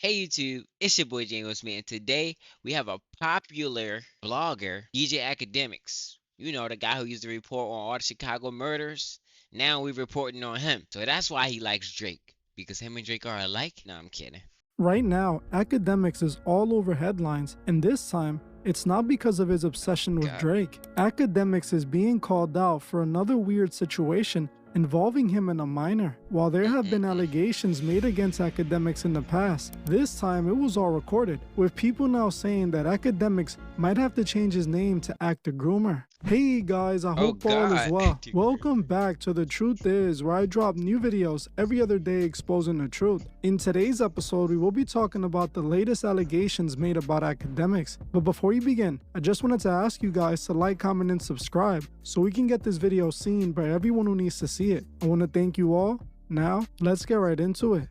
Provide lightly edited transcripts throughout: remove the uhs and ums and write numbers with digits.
Hey YouTube, it's your boy James Smith, and today we have a popular blogger, DJ Akademiks. You know, the guy who used to report on all the Chicago murders. Now we're reporting on him. So that's why he likes Drake. Because him and Drake are alike? No, I'm kidding. Right now, Akademiks is all over headlines, and this time, it's not because of his obsession with God. Drake. Akademiks is being called out for another weird situation involving him and a minor. While there have been allegations made against Akademiks in the past, this time it was all recorded, with people now saying that Akademiks might have to change his name to Actor Groomer. Hey guys, I hope all is God. well. Welcome back to The Truth Is, where I drop new videos every other day exposing the truth. In today's episode, we will be talking about the latest allegations made about Akademiks. But before we begin, I just wanted to ask you guys to like, comment, and subscribe so we can get this video seen by everyone who needs to see it. I want to thank you all. Now, let's get right into it.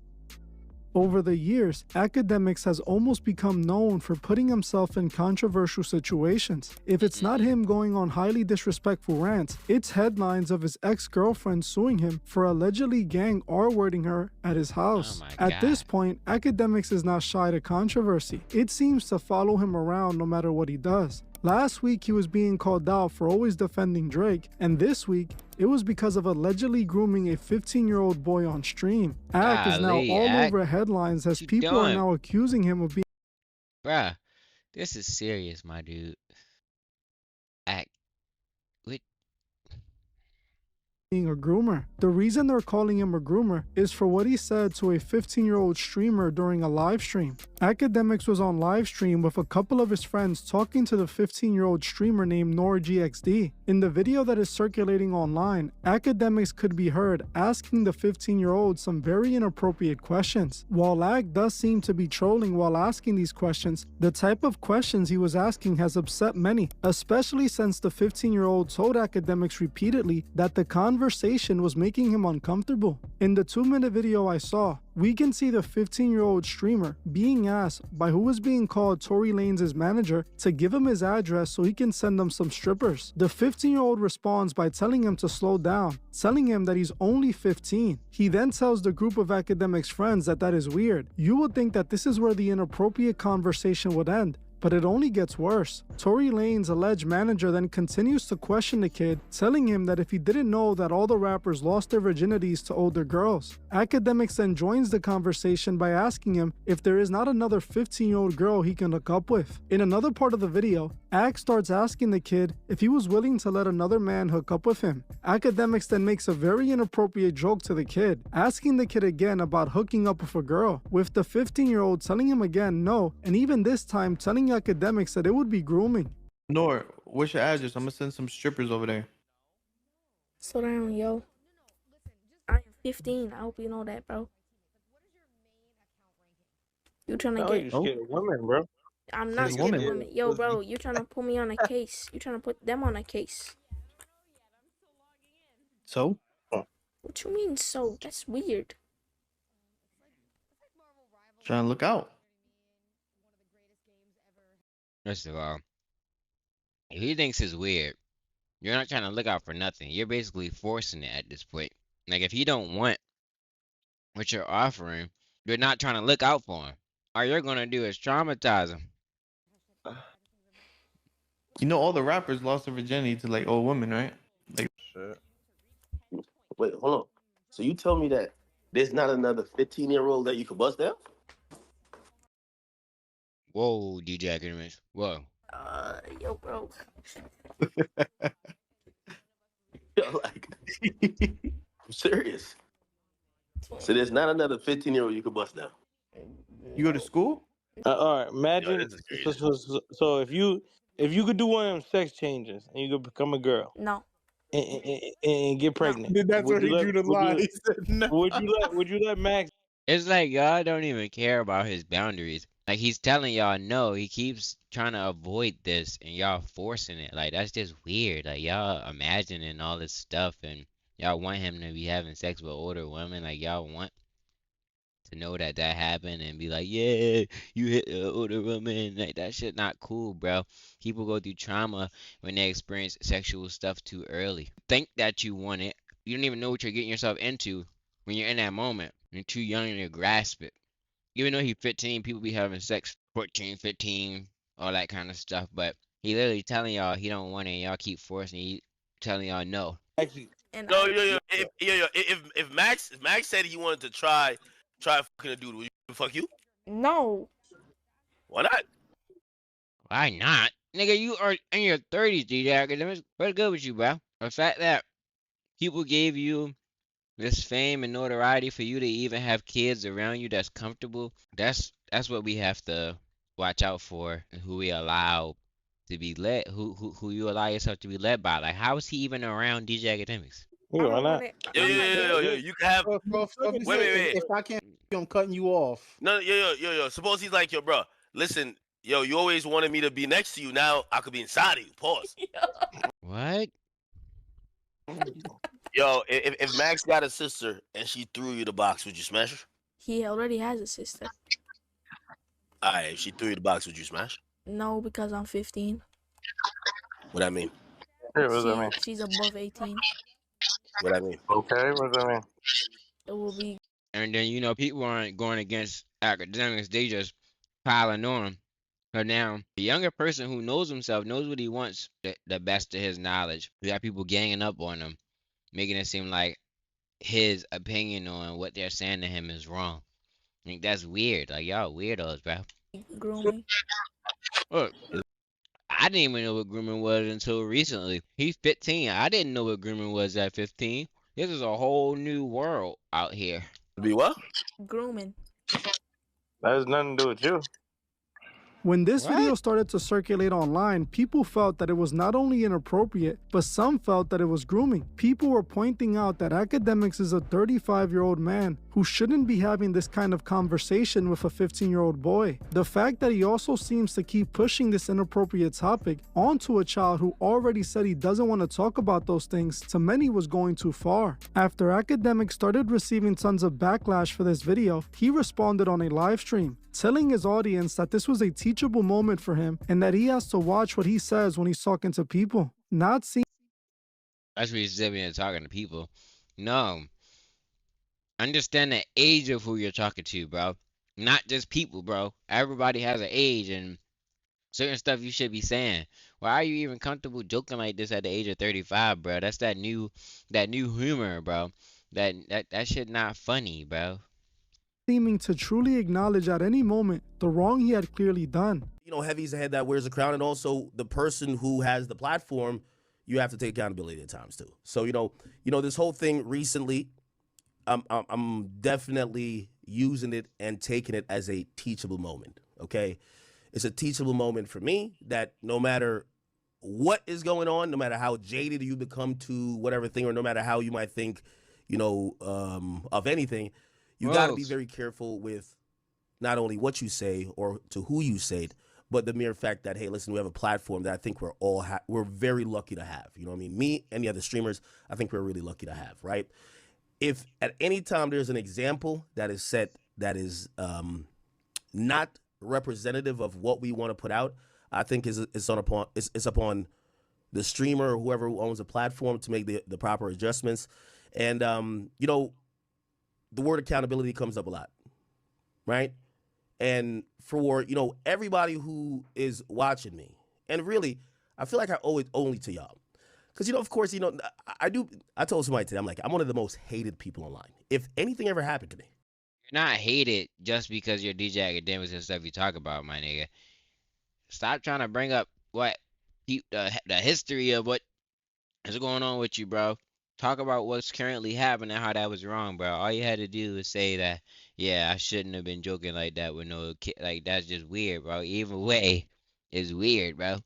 Over the years, Akademiks has almost become known for putting himself in controversial situations. If it's not him going on highly disrespectful rants, it's headlines of his ex-girlfriend suing him for allegedly gang R-wording her at his house. Oh my At this point, Akademiks is not shy to controversy. It seems to follow him around no matter what he does. Last week, he was being called out for always defending Drake, and this week, it was because of allegedly grooming a 15-year-old boy on stream. Ak is now Golly, all Ak. over headlines as What you people are doing? now accusing him of Bruh, this is serious, my dude. Act. What? being a groomer. The reason they're calling him a groomer is for what he said to a 15-year-old streamer during a live stream. Akademiks was on live stream with a couple of his friends talking to the 15-year-old streamer named NoraGXD. In the video that is circulating online, Akademiks could be heard asking the 15-year-old some very inappropriate questions. While Ak does seem to be trolling while asking these questions, the type of questions he was asking has upset many, especially since the 15-year-old told Akademiks repeatedly that the conversation was making him uncomfortable. In the 2-minute video I saw, we can see the 15-year-old streamer being asked by who was being called Tory Lanez' manager to give him his address so he can send them some strippers. The 15-year-old responds by telling him to slow down, telling him that he's only 15. He then tells the group of Akademiks friends that that is weird. You would think that this is where the inappropriate conversation would end, but it only gets worse. Tory Lanez' alleged manager then continues to question the kid, telling him that if he didn't know that all the rappers lost their virginities to older girls. Akademiks then joins the conversation by asking him if there is not another 15-year-old girl he can hook up with. In another part of the video, Ak starts asking the kid if he was willing to let another man hook up with him. Akademiks then makes a very inappropriate joke to the kid, asking the kid again about hooking up with a girl, with the 15-year-old telling him again no, and even this time telling Akademiks that it would be grooming. Nor, what's your address? I'm gonna send some strippers over there. Slow down, yo. I am 15. I hope you know that, bro. You trying to Oh, get? you scared of women, bro. I'm not Hey, scared of woman. women. Yo, bro, you trying to put me on a case? You trying to put them on a case? So? What you mean? So that's weird. Trying to look out. First of all, if he thinks it's weird, you're not trying to look out for nothing. You're basically forcing it at this point. Like, if you don't want what you're offering, you're not trying to look out for him. All you're going to do is traumatize him. You know all the rappers lost their virginity to like old women, right? Like Shit. Wait, hold on. So you tell me that there's not another 15-year-old that you could bust down? Whoa, DJ Akademiks. Whoa. Yo, bro. Like, I'm serious. So there's not another 15-year-old you could bust down. you go to school? All right, imagine. this is crazy. So if you could do one of them sex changes and you could become a girl No. and get pregnant, That's where he drew the line. He said no. Would you let Max? It's like y'all don't even care about his boundaries. Like, he's telling y'all no. He keeps trying to avoid this, and y'all forcing it. Like, that's just weird. Like, y'all imagining all this stuff, and y'all want him to be having sex with older women. Like, y'all want to know that that happened and be like, yeah, you hit the older woman. Like, that shit not cool, bro. People go through trauma when they experience sexual stuff too early. Think that you want it. You don't even know what you're getting yourself into when you're in that moment. You're too young to grasp it. even though he's 15, people be having sex 14, 15, all that kind of stuff. But he literally telling y'all he don't want it, and y'all keep forcing. He telling y'all no. Actually, And Yo, I yo, yo, if Max said he wanted to try fucking a dude, would you fuck you? no. Why not? Why not? Nigga, you are in your 30s, DJ Academics. What's good with you, bro? The fact that people gave you this fame and notoriety for you to even have kids around you that's comfortable, that's what we have to watch out for, and who we allow to be led, who you allow yourself to be led by. Like, how is he even around DJ Academics? yeah, I why don't want not? it. Yo, I'm yo, not yo, gay. yo, yo, you can have. So if he Wait, say, wait, wait. if I can't, I'm cutting you off. No, yo. Suppose he's like, yo, bro. Listen, yo, you always wanted me to be next to you. Now I could be inside of you. Pause. What? Yo, if Max got a sister and she threw you the box, would you smash her? He already has a sister. Alright, if she threw you the box, would you smash? No, because I'm 15. What I mean? Yeah, what does that mean? She's above 18. What I mean? Okay, what does that mean? It will be. And then people aren't going against Academics; they just piling on him. But now, the younger person who knows himself knows what he wants, the best of his knowledge. You got people ganging up on him, making it seem like his opinion on what they're saying to him is wrong. I think that's weird. Like, y'all weirdos, bro. Grooming. Look, I didn't even know what grooming was until recently. He's 15. I didn't know what grooming was at 15. This is a whole new world out here. Be what? Grooming. That has nothing to do with you. When this What? video started to circulate online, people felt that it was not only inappropriate, but some felt that it was grooming. People were pointing out that Akademiks is a 35-year-old man who shouldn't be having this kind of conversation with a 15-year-old boy. The fact that he also seems to keep pushing this inappropriate topic onto a child who already said he doesn't want to talk about those things, to many was going too far. After Akademiks started receiving tons of backlash for this video, he responded on a live stream, telling his audience that this was a teachable moment for him and that he has to watch what he says when he's talking to people. Not seeing That's what he's sitting there talking to people. No. Understand the age of who you're talking to, bro. Not just people, bro. Everybody has an age, and certain stuff you should be saying. Why are you even comfortable joking like this at the age of 35, bro? That's that new humor, bro. That shit not funny, bro. seeming to truly acknowledge at any moment the wrong he had clearly done. You know, heavy's the head that wears the crown, and also the person who has the platform, you have to take accountability at times too. So you know this whole thing recently, I'm definitely using it and taking it as a teachable moment. Okay, it's a teachable moment for me that no matter what is going on, no matter how jaded you become to whatever thing, or no matter how you might think, of anything, you got to be very careful with not only what you say or to who you say it, but the mere fact that, hey, listen, we have a platform that I think we're very lucky to have. You know what I mean? Me and the other streamers, I think we're really lucky to have, right? If at any time there's an example that is set that is not representative of what we want to put out, I think it's upon the streamer or whoever owns the platform to make the proper adjustments. And the word accountability comes up a lot, right? And for everybody who is watching me, and really, I feel like I owe it only to y'all, because of course, I told somebody today, I'm one of the most hated people online. If anything ever happened to me, You're not hated just because you're DJ Academics and stuff you talk about, my nigga. Stop trying to bring up the history of what is going on with you, bro. Talk about what's currently happening and how that was wrong, bro. All you had to do was say that, yeah, I shouldn't have been joking like that with no kid. Like, that's just weird, bro. Either way, it's weird, bro.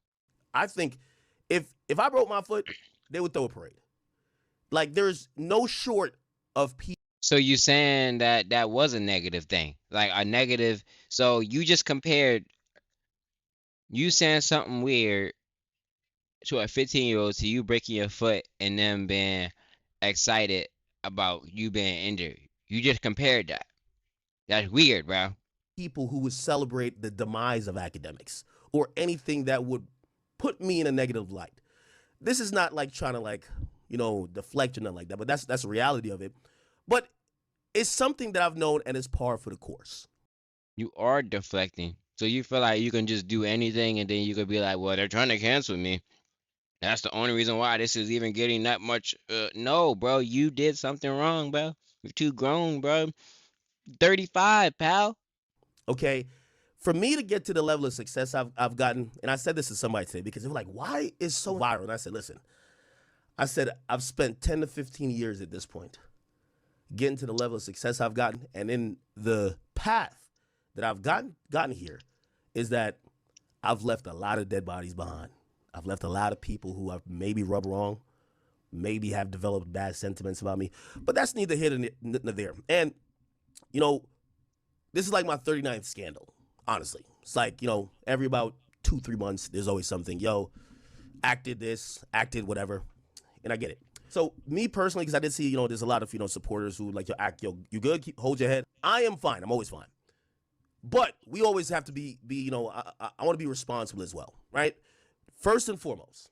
I think if I broke my foot, they would throw a parade. Like, there's no short of people. So you saying that was a negative thing, like a negative. So you just compared you saying something weird to a 15-year-old to you breaking your foot and them being excited about you being injured. You just compared that. That's weird, bro. People who would celebrate the demise of Akademiks or anything that would put me in a negative light. This is not like trying to deflect or nothing like that, but that's the reality of it. But it's something that I've known and is par for the course. You are deflecting. So you feel like you can just do anything and then you could be like, well, they're trying to cancel me. That's the only reason why this is even getting that much. No, bro, you did something wrong, bro. You're too grown, bro. 35, pal. Okay. For me to get to the level of success I've gotten, and I said this to somebody today because they were like, why is so viral? And I said, listen, I've spent 10 to 15 years at this point getting to the level of success I've gotten. And in the path that I've gotten here is that I've left a lot of dead bodies behind. I've left a lot of people who I've maybe rubbed wrong, maybe have developed bad sentiments about me. But that's neither here nor there. And, you know, this is like my 39th scandal, honestly. It's like, you know, every about 2-3 months, there's always something. Yo, acted this, acted whatever. And I get it. So me personally, because I did see, you know, there's a lot of, you know, supporters who like, you good? Hold your head. I am fine. I'm always fine. But we always have to be you know, I want to be responsible as well, right? First and foremost.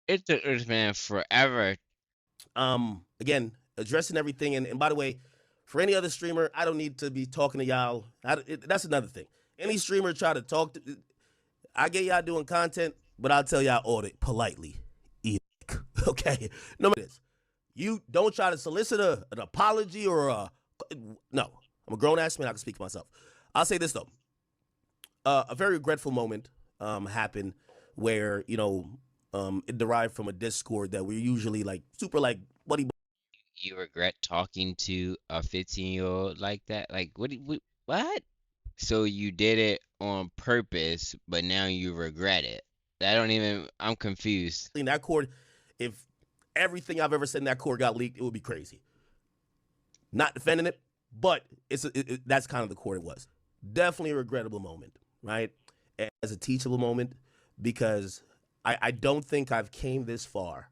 It took this man forever. Again, addressing everything. And by the way, for any other streamer, I don't need to be talking to y'all. That's another thing. Any streamer try to talk to, I get y'all doing content, but I'll tell y'all audit politely. Okay? No matter this. You don't try to solicit an apology or no. I'm a grown-ass man. I can speak for myself. I'll say this, though. A very regretful moment happened where, you know, it derived from a Discord that we're usually like super like buddy. You regret talking to a 15-year-old like that? Like, what? So you did it on purpose, but now you regret it. I'm confused. In that court, if everything I've ever said in that court got leaked, it would be crazy. Not defending it, but that's kind of the court it was. Definitely a regrettable moment, right? As a teachable moment, because I don't think I've came this far,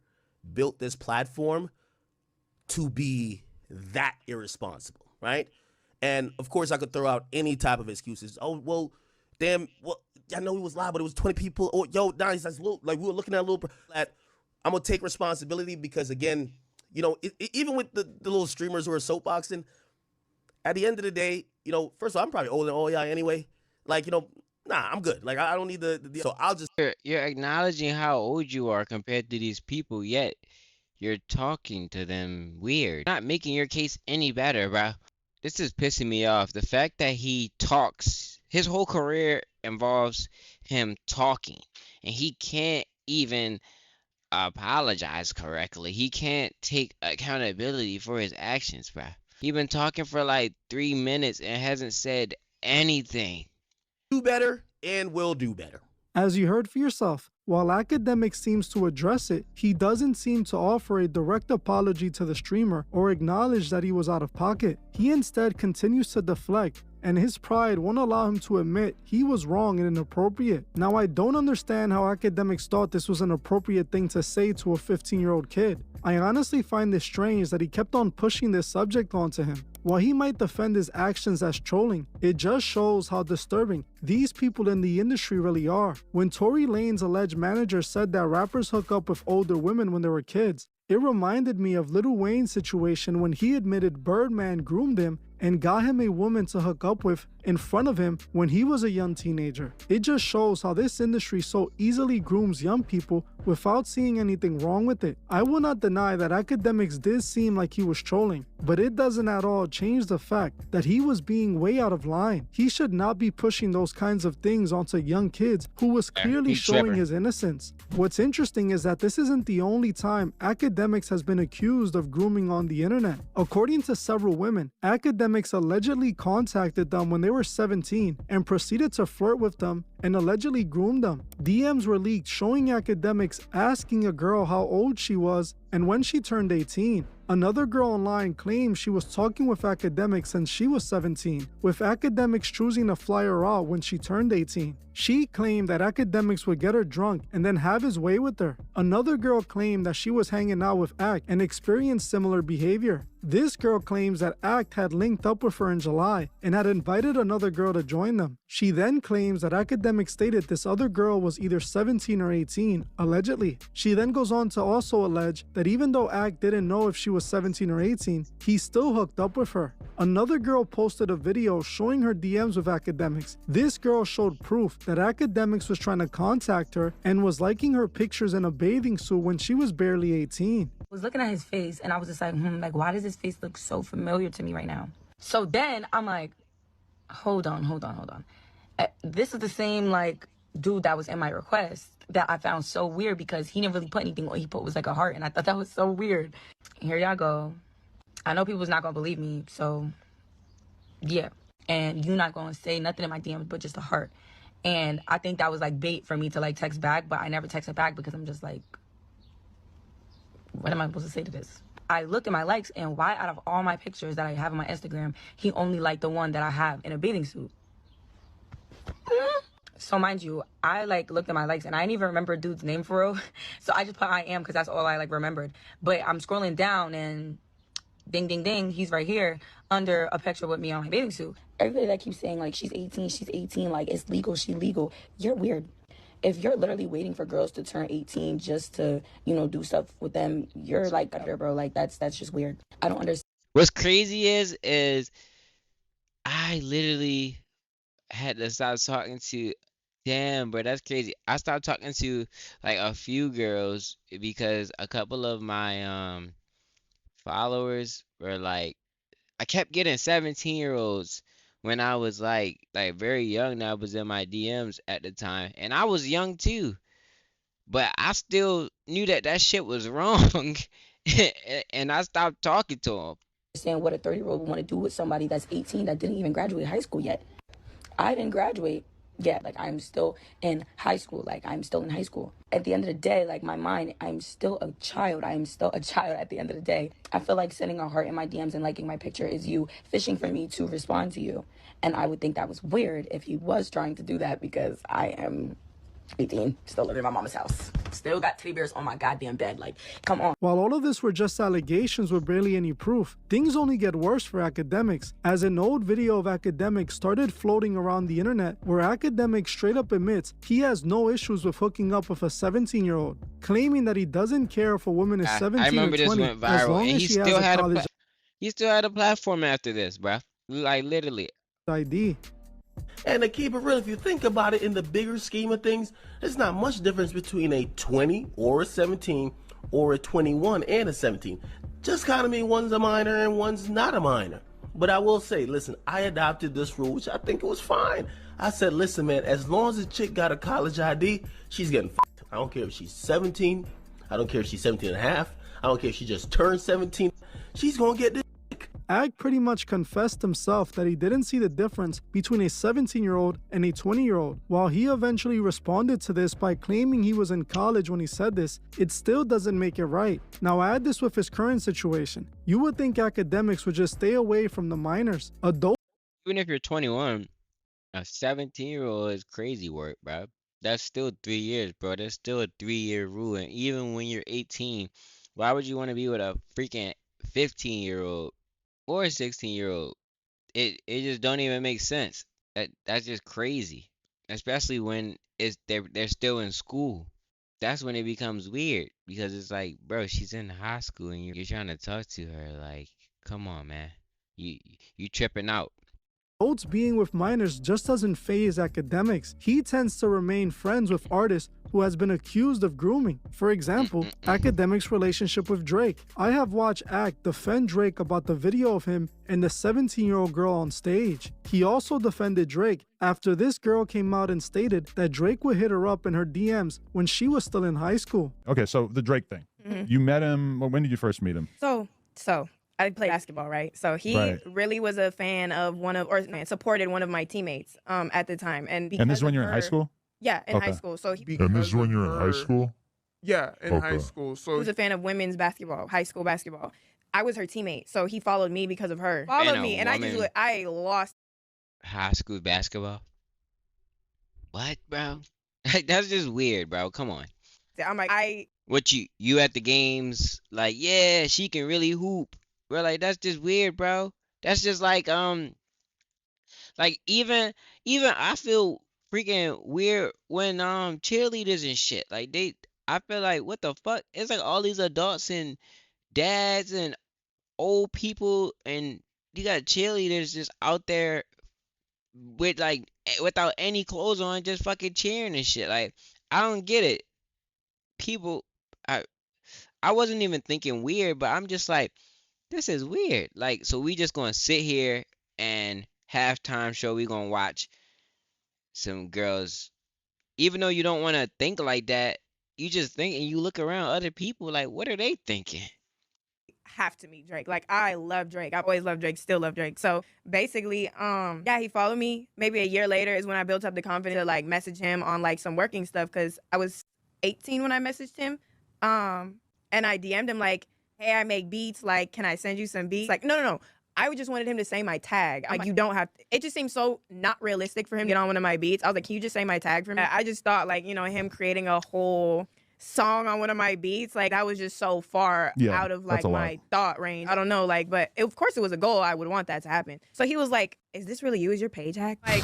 built this platform to be that irresponsible, right? And of course, I could throw out any type of excuses. Oh, well, damn, well, I know he was live, but it was 20 people. Oh, yo, nice, that's little, like we were looking at a little. I'm gonna take responsibility because again, you know, even with the little streamers who are soapboxing, at the end of the day, you know, first of all, I'm probably older than all y'all anyway. Like, you know, nah, I'm good. Like, I don't need so I'll just. You're acknowledging how old you are compared to these people, yet you're talking to them weird. Not making your case any better, bro. This is pissing me off. The fact that he talks, his whole career involves him talking, and he can't even apologize correctly. He can't take accountability for his actions, bro. He been talking for like 3 minutes and hasn't said anything. Do better and will do better. As you heard for yourself, while Akademiks seems to address it, he doesn't seem to offer a direct apology to the streamer or acknowledge that he was out of pocket. He instead continues to deflect, and his pride won't allow him to admit he was wrong and inappropriate. Now, I don't understand how Akademiks thought this was an appropriate thing to say to a 15-year-old kid. I honestly find this strange that he kept on pushing this subject onto him. While he might defend his actions as trolling, it just shows how disturbing these people in the industry really are. When Tory Lanez alleged manager said that rappers hook up with older women when they were kids, it reminded me of Lil Wayne's situation when he admitted Birdman groomed him and got him a woman to hook up with in front of him when he was a young teenager. It just shows how this industry so easily grooms young people without seeing anything wrong with it. I will not deny that Akademiks did seem like he was trolling, but it doesn't at all change the fact that he was being way out of line. He should not be pushing those kinds of things onto young kids who was clearly showing his innocence. What's interesting is that this isn't the only time Akademiks has been accused of grooming on the internet. According to several women, Akademiks allegedly contacted them when they were 17 and proceeded to flirt with them and allegedly groomed them. DMs were leaked showing Akademiks asking a girl how old she was and when she turned 18. Another girl online claimed she was talking with Akademiks since she was 17, with Akademiks choosing to fly her out when she turned 18. She claimed that Akademiks would get her drunk and then have his way with her. Another girl claimed that she was hanging out with Ak and experienced similar behavior. This girl claims that Act had linked up with her in July and had invited another girl to join them. She then claims that Akademiks stated this other girl was either 17 or 18, allegedly. She then goes on to also allege that even though Act didn't know if she was 17 or 18, he still hooked up with her. Another girl posted a video showing her DMs with Akademiks. This girl showed proof that Akademiks was trying to contact her and was liking her pictures in a bathing suit when she was barely 18. I was looking at his face and I was just like, like, why does his face look so familiar to me right now? So then I'm like, hold on. This is the same, like, dude that was in my request that I found so weird because he didn't really put anything. What he put was like a heart, and I thought that was so weird. Here y'all go. I know people's not gonna believe me, so yeah. And you're not gonna say nothing in my DMs but just a heart. And I think that was like bait for me to like text back, but I never texted back because I'm just like, what am I supposed to say to this? I looked at my likes, and why out of all my pictures that I have on my Instagram, he only liked the one that I have in a bathing suit? So mind you, I like looked at my likes and I didn't even remember a dude's name for real. So I just put I am because that's all I like remembered. But I'm scrolling down and ding, ding, ding, he's right here under a picture with me on my bathing suit. Everybody that keeps saying like she's 18, like it's legal, she legal. You're weird. If you're literally waiting for girls to turn 18 just to, you know, do stuff with them, you're like, bro, like that's just weird. I don't understand. What's crazy is I literally had to stop talking to. Damn, bro, that's crazy. I stopped talking to like a few girls because a couple of my followers were like, I kept getting 17-year-olds when I was like very young. That was in my DMs at the time, and I was young too, but I still knew that that shit was wrong, and I stopped talking to them. Understand what a 30-year-old would want to do with somebody that's 18 that didn't even graduate high school yet. I didn't graduate yet. Like, I'm still in high school. At the end of the day, like, my mind, I'm still a child. I am still a child at the end of the day. I feel like sending a heart in my DMs and liking my picture is you fishing for me to respond to you. And I would think that was weird if he was trying to do that because I am 18, still living in my mama's house. Still got teddy bears on my goddamn bed. Like, come on. While all of this were just allegations with barely any proof, things only get worse for Akademiks, as an old video of Akademiks started floating around the internet where Akademiks straight up admits he has no issues with hooking up with a 17-year-old, claiming that he doesn't care if a woman is 17 or 20 went as viral, long and as she has a college he still had a platform after this, bro. Like literally. ID. And to keep it real, if you think about it in the bigger scheme of things, there's not much difference between a 20 or a 17 or a 21 and a 17. Just kind of mean one's a minor and one's not a minor. But I will say, listen, I adopted this rule, which I think it was fine. I said, listen, man, as long as a chick got a college ID, she's getting f***ed. I don't care if she's 17. I don't care if she's 17 and a half. I don't care if she just turned 17. She's going to get this. Ag pretty much confessed himself that he didn't see the difference between a 17-year-old and a 20-year-old. While he eventually responded to this by claiming he was in college when he said this, it still doesn't make it right. Now add this with his current situation. You would think Akademiks would just stay away from the minors. Adults. Even if you're 21, a 17-year-old is crazy work, bro. That's still 3 years, bro. That's still a 3-year rule. And even when you're 18, why would you want to be with a freaking 15-year-old? Or a 16-year-old, it just don't even make sense. That's just crazy, especially when they're still in school. That's when it becomes weird because it's like, bro, she's in high school and you're trying to talk to her. Like, come on, man, you tripping out. Adults being with minors just doesn't faze Akademiks. He tends to remain friends with artists who has been accused of grooming. For example, Akademiks' relationship with Drake. I have watched Ak defend Drake about the video of him and the 17-year-old girl on stage. He also defended Drake after this girl came out and stated that Drake would hit her up in her DMs when she was still in high school. Okay, so the Drake thing. You met him, when did you first meet him? So I played basketball, right? So he really was a fan of supported one of my teammates at the time. And this is when you're in high school? Yeah, in high school. So And this is when you're in high school? Yeah, in high school. So he was a fan of women's basketball, high school basketball. I was her teammate, so he followed me because of her. And I lost. High school basketball? What, bro? That's just weird, bro. Come on. I'm like, What you at the games? Like, yeah, she can really hoop. bro. Like that's just weird, bro. That's just like even I feel freaking weird when cheerleaders and shit. Like I feel like what the fuck? It's like all these adults and dads and old people and you got cheerleaders just out there with like without any clothes on, just fucking cheering and shit. Like I don't get it. People, I I wasn't even thinking weird, but I'm just like, this is weird. Like, so we just gonna sit here and halftime show. We gonna watch some girls, even though you don't want to think like that. You just think and you look around other people like, what are they thinking? Have to meet Drake. Like I love Drake. I've always loved Drake, still love Drake. So basically, yeah, he followed me. Maybe a year later is when I built up the confidence to like message him on like some working stuff because I was 18 when I messaged him. And I DM'd him like, hey, I make beats. Like, can I send you some beats? Like, no. I just wanted him to say my tag. Like, you don't have to. It just seemed so not realistic for him to get on one of my beats. I was like, can you just say my tag for me? I just thought like, him creating a whole song on one of my beats, like that was just so far out of like my thought range. I don't know, like, but of course it was a goal. I would want that to happen. So he was like, is this really you? Is your page hacked? Like,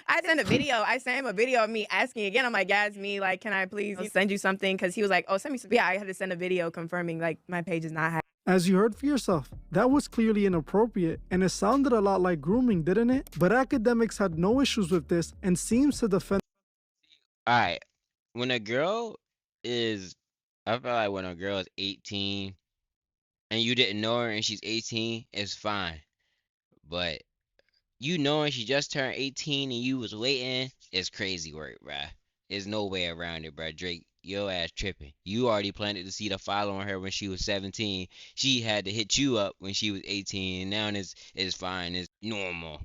I sent a video. I sent him a video of me asking again. I'm like, yeah, it's me. Like, can I please send you something? Because he was like, oh, send me some. Yeah, I had to send a video confirming like my page is not hacked. As you heard for yourself, that was clearly inappropriate, and it sounded a lot like grooming, didn't it? But Akademiks had no issues with this and seems to defend. All right, when a girl is, I feel like when a girl is 18 and you didn't know her and she's 18, it's fine. But you knowing she just turned 18 and you was waiting, it's crazy work, bruh. There's no way around it, bruh. Drake, your ass tripping. You already planted the seed of following her when she was 17. She had to hit you up when she was 18, and now it's fine. It's normal.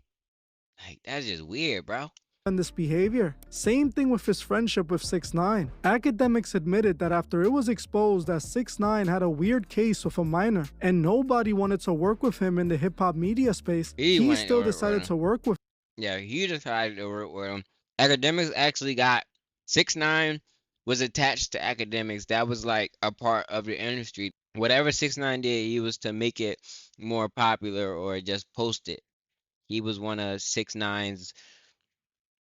Like, that's just weird, bro. This behavior. Same thing with his friendship with 6ix9ine. Akademiks admitted that after it was exposed that 6ix9ine had a weird case with a minor and nobody wanted to work with him in the hip-hop media space, he still decided to work with him. Yeah, he decided to work with him. Akademiks actually got 6ix9ine was attached to Akademiks. That was like a part of the industry. Whatever 6ix9ine did, he was to make it more popular or just post it. He was one of 6ix9ine's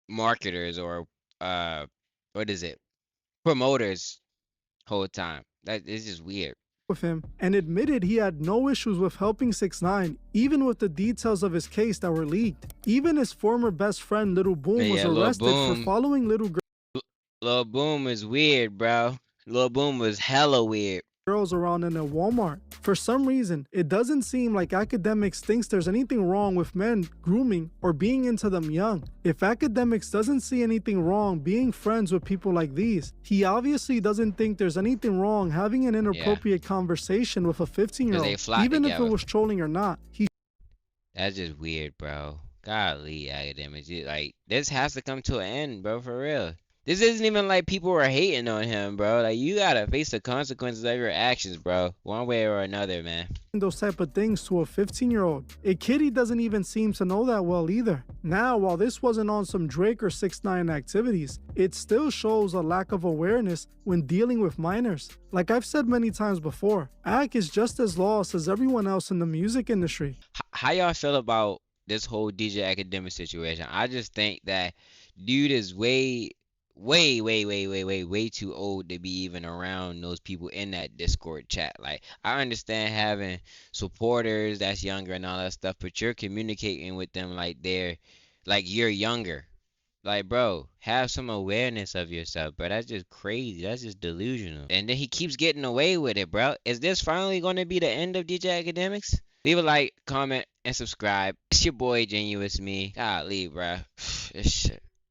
marketers or what is it, promoters whole time. That is just weird. With him and admitted he had no issues with helping 6ix9ine, even with the details of his case that were leaked. Even his former best friend Lil Boom was arrested for following little girls. Lil Boom is weird, bro. Lil Boom was hella weird. Girls around in a Walmart. For some reason, it doesn't seem like Akademiks thinks there's anything wrong with men grooming or being into them young. If Akademiks doesn't see anything wrong being friends with people like these, he obviously doesn't think there's anything wrong having an inappropriate conversation with a 15-year-old, even if it was trolling or not. That's just weird, bro. Golly, Akademiks. Like, this has to come to an end, bro, for real. This isn't even like people are hating on him, bro. Like, you gotta face the consequences of your actions, bro. One way or another, man. Those type of things to a 15-year-old. A kid he doesn't even seem to know that well either. Now, while this wasn't on some Drake or 6ix9ine activities, it still shows a lack of awareness when dealing with minors. Like I've said many times before, Ak is just as lost as everyone else in the music industry. How y'all feel about this whole DJ Akademiks situation? I just think that dude is way too old to be even around those people in that Discord chat. Like, I understand having supporters that's younger and all that stuff, but you're communicating with them like you're younger. Like, bro, have some awareness of yourself, bro. That's just crazy. That's just delusional. And then he keeps getting away with it, bro. Is this finally going to be the end of DJ Akademiks? Leave a like, comment, and subscribe. It's your boy, Genuous Me. Golly, bro. This shit.